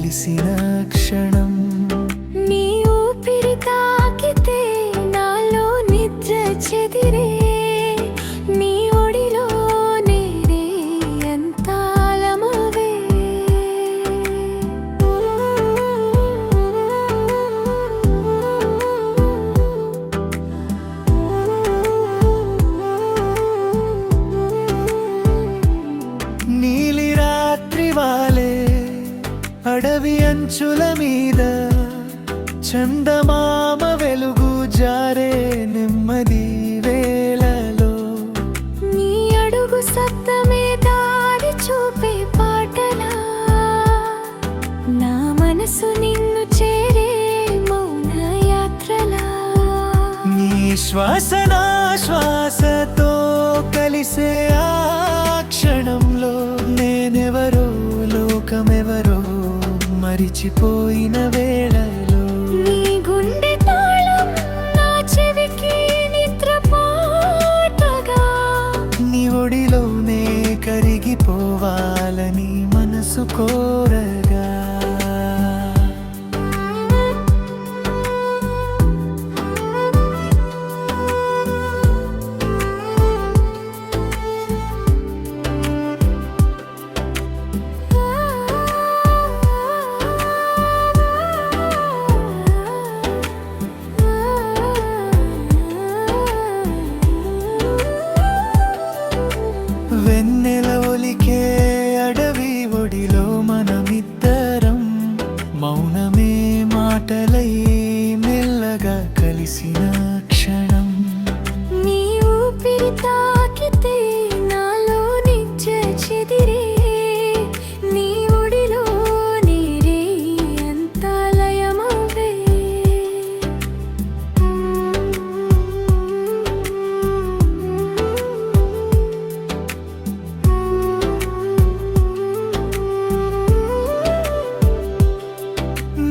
కలిసిన క్షణం. నీ ఊపిరి తాకితే నాలో నిద్ర చెదిరే, నీ ఒడిలో నేనే ఎంత అలమవే. నీలి రాత్రి వాలే అడవి అంచుల మీద చందమామ వెలుగు జారే నెమ్మది వేళలో, నీ అడుగు శబ్దమే దారి చూపే పాటలా, నా మనసు నిన్ను చేరే మౌన యాత్రలా. నీ శ్వాస నా శ్వాసతో కలిసే ఆ క్షణంలో నేనెవరో లోకమెవరో మరిచిపోయిన వేళలో, నీ గుండె తాళం నా చెవికి నిద్ర పాటగా, నీ ఒడిలోనే కరిగిపోవాలని మనసు కోరగా. వెన్నెల ఒలికే అడవి ఒడిలో మనమిద్దరం, మౌనమే మాటలై మెల్లగా కలిసిన క్షణం. నీ ఊపిరి తాకితే నాలో నిజ చెదిరే, నీ ఒడిలో నీరే ఎంత లయమవే.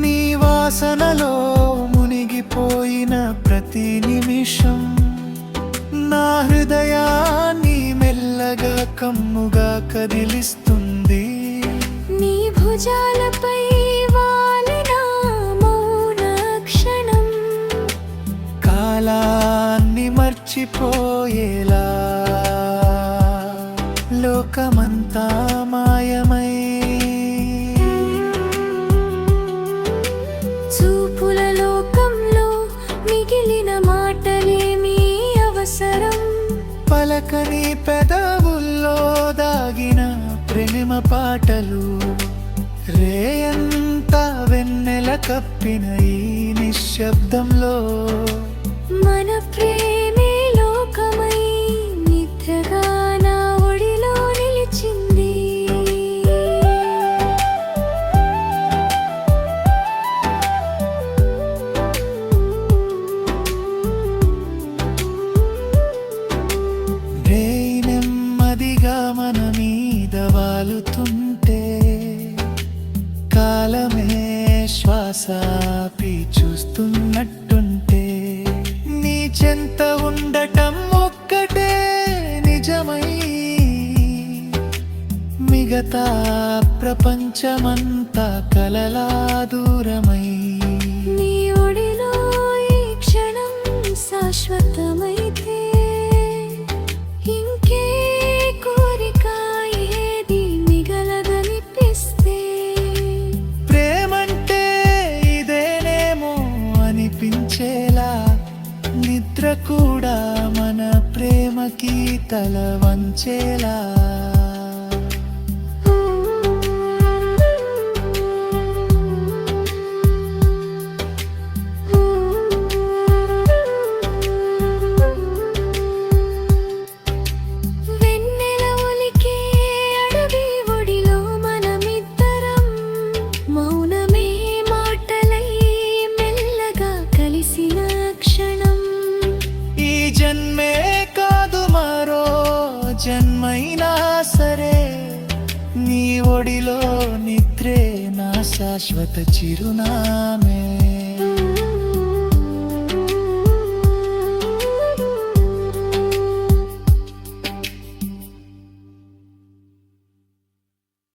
నీ వాసనలో మునిగిపోయిన ప్రతి నిమిషం నా హృదయాన్ని మెల్లగా కమ్ముగా కదిలిస్తుంది. నీ భుజాలపై వాలిన మౌన క్షణం, కాలాన్ని మర్చిపోయేలా లోకమంతా మాయమై, చూపుల లోకంలో మిగిలిన మాటలేమీ అవసరం. పలకని పెదవుల్లో దాగిన ప్రేమ పాటలు, రేయంతా వెన్నెల కప్పిన ఈ నిశ్శబ్దంలో, మన ప్రేమే లోకమై నిద్రగా నా ఒడిలో నిలిచింది. రేయి నెమ్మదిగా మన మీద వాలుతుంటే, కాలమే శ్వాస ఆపి చూస్తున్నట్టుంటే, నీ చెంత ఉండటం ఒక్కటే నిజమై, మిగతా ప్రపంచమంతా కలలా దూరమై. నీ ఒడిలో ఈ క్షణం శాశ్వతమైతే ఇంకే కోరిక ఏది మిగలదనిపిస్తే, ప్రేమంటే ఇదేనేమో అనిపించేలా, నిద్ర కూడా మన ప్రేమకి తల వంచేలా. వెన్నెల ఒలికే అడవి ఒడిలో మనమిద్దరం, మౌనమే మాటలై మెల్లగా కలిసిన క్షణం. ఈ జన్మే కాదు మరో జన్మైనా సరే, నీ ఒడిలో నిద్రే నా శాశ్వత చిరునామే.